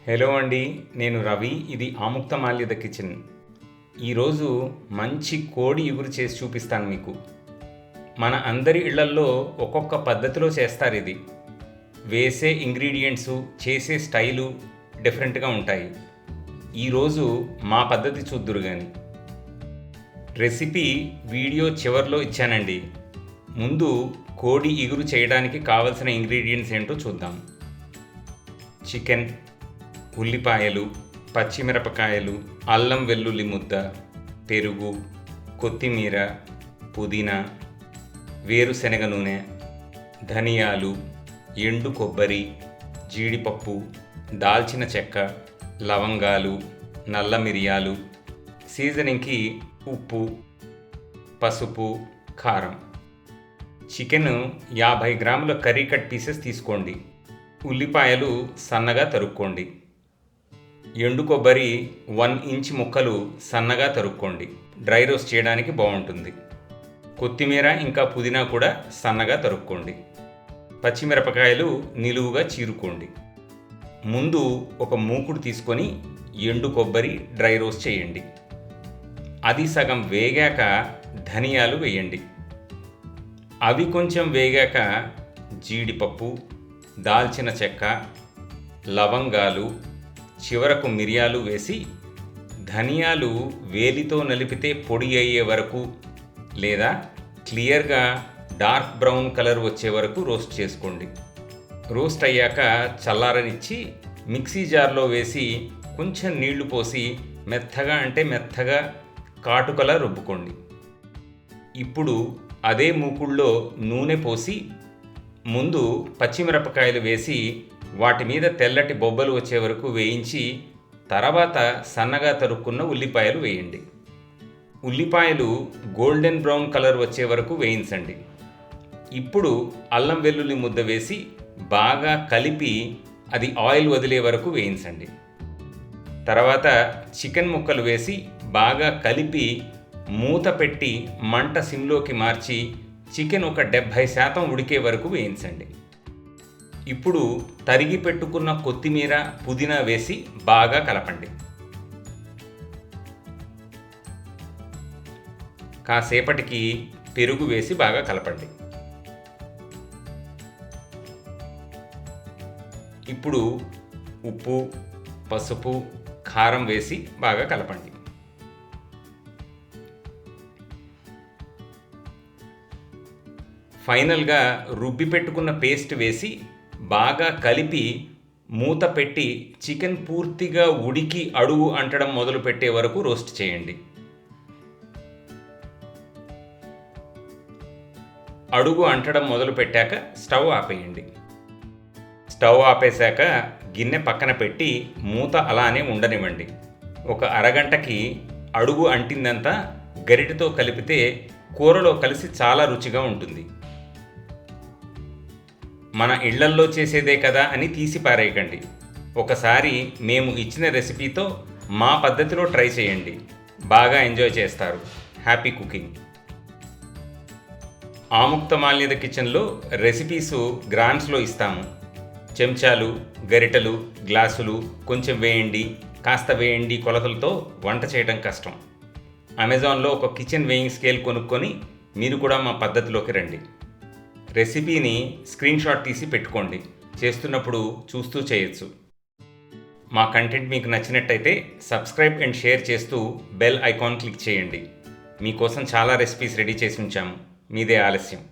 Hello అండి, నేను రవి. ఇది ఆముక్తమాల్యద కిచెన్. ఈరోజు మంచి కోడి ఇగురు చేసి చూపిస్తాను మీకు. మన అందరి ఇళ్లల్లో ఒక్కొక్క పద్ధతిలో చేస్తారు ఇది. వేసే ఇంగ్రీడియంట్సు, చేసే స్టైలు డిఫరెంట్గా ఉంటాయి. ఈరోజు మా పద్ధతి చూద్దురు కానీ. రెసిపీ వీడియో చివరిలో ఇచ్చానండి. ముందు కోడి ఇగురు చేయడానికి కావలసిన ఇంగ్రీడియంట్స్ ఏంటో చూద్దాం. చికెన్, ఉల్లిపాయలు, పచ్చిమిరపకాయలు, అల్లం వెల్లుల్లి ముద్ద, పెరుగు, కొత్తిమీర, పుదీనా, వేరుశనగ నూనె, ధనియాలు, ఎండు కొబ్బరి, జీడిపప్పు, దాల్చిన చెక్క, లవంగాలు, నల్ల మిరియాలు, సీజనింగ్కి ఉప్పు, పసుపు, కారం. చికెన్ 50 గ్రాముల కర్రీ కట్ పీసెస్ తీసుకోండి. ఉల్లిపాయలు సన్నగా తరుక్కోండి. ఎండు కొబ్బరి 1 ఇంచ్ ముక్కలు సన్నగా తరుక్కోండి. డ్రై రోస్ట్ చేయడానికి బాగుంటుంది. కొత్తిమీర ఇంకా పుదీనా కూడా సన్నగా తరుక్కోండి. పచ్చిమిరపకాయలు నిలువుగా చీరుకోండి. ముందు ఒక మూకుడు తీసుకొని ఎండు కొబ్బరి డ్రై రోస్ట్ చేయండి. అది సగం వేగాక ధనియాలు వేయండి. అవి కొంచెం వేగాక జీడిపప్పు, దాల్చిన చెక్క, లవంగాలు, చివరకు మిరియాలు వేసి ధనియాలు వేలితో నలిపితే పొడి అయ్యే వరకు లేదా క్లియర్గా డార్క్ బ్రౌన్ కలర్ వచ్చే వరకు రోస్ట్ చేసుకోండి. రోస్ట్ అయ్యాక చల్లారనిచ్చి మిక్సీ జార్లో వేసి కొంచెం నీళ్లు పోసి మెత్తగా కాటుకలా రుబ్బుకోండి. ఇప్పుడు అదే మూకుళ్ళో నూనె పోసి ముందు పచ్చిమిరపకాయలు వేసి వాటి మీద తెల్లటి బొబ్బలు వచ్చే వరకు వేయించి తర్వాత సన్నగా తరుక్కున్న ఉల్లిపాయలు వేయండి. ఉల్లిపాయలు గోల్డెన్ బ్రౌన్ కలర్ వచ్చే వరకు వేయించండి. ఇప్పుడు అల్లం వెల్లుల్లి ముద్ద వేసి బాగా కలిపి అది ఆయిల్ వదిలే వరకు వేయించండి. తర్వాత చికెన్ ముక్కలు వేసి బాగా కలిపి మూత పెట్టి మంట సిమ్లోకి మార్చి చికెన్ ఒక 70% ఉడికే వరకు వేయించండి. ఇప్పుడు తరిగి పెట్టుకున్న కొత్తిమీర, పుదీనా వేసి బాగా కలపండి. కాసేపటికి పెరుగు వేసి బాగా కలపండి. ఇప్పుడు ఉప్పు, పసుపు, కారం వేసి బాగా కలపండి. ఫైనల్గా రుబ్బి పెట్టుకున్న పేస్ట్ వేసి బాగా కలిపి మూత పెట్టి చికెన్ పూర్తిగా ఉడికి అడుగు అంటడం మొదలు పెట్టే వరకు రోస్ట్ చేయండి. అడుగు అంటడం మొదలు పెట్టాక స్టవ్ ఆపేయండి. స్టవ్ ఆపేశాక గిన్నె పక్కన పెట్టి మూత అలానే ఉండనివ్వండి. ఒక అరగంటకి అడుగు అంటిందంతా గరిటెతో కలిపితే కూరలో కలిసి చాలా రుచిగా ఉంటుంది. మన ఇళ్లల్లో చేసేదే కదా అని తీసి పారేయకండి. ఒకసారి మేము ఇచ్చిన రెసిపీతో మా పద్ధతిలో ట్రై చేయండి. బాగా ఎంజాయ్ చేస్తారు. Happy cooking. ఆముక్తమాల్యద కిచెన్లో రెసిపీసు గ్రామ్స్లో ఇస్తాము. చెంచాలు, గరిటెలు, గ్లాసులు కొంచెం వేయండి, కాస్త వేయండి కొలతలతో వంట చేయడం కష్టం. అమెజాన్లో ఒక కిచెన్ వేయింగ్ స్కేల్ కొనుక్కొని మీరు కూడా మా పద్ధతిలోకి రండి. రెసిపీని స్క్రీన్ షాట్ తీసి పెట్టుకోండి. చేస్తున్నప్పుడు చూస్తూ చేయొచ్చు. మా కంటెంట్ మీకు నచ్చినట్టయితే సబ్స్క్రైబ్ అండ్ షేర్ చేస్తూ బెల్ ఐకాన్ క్లిక్ చేయండి. మీకోసం చాలా రెసిపీస్ రెడీ చేసి ఉంచాము. మీదే ఆలస్యం.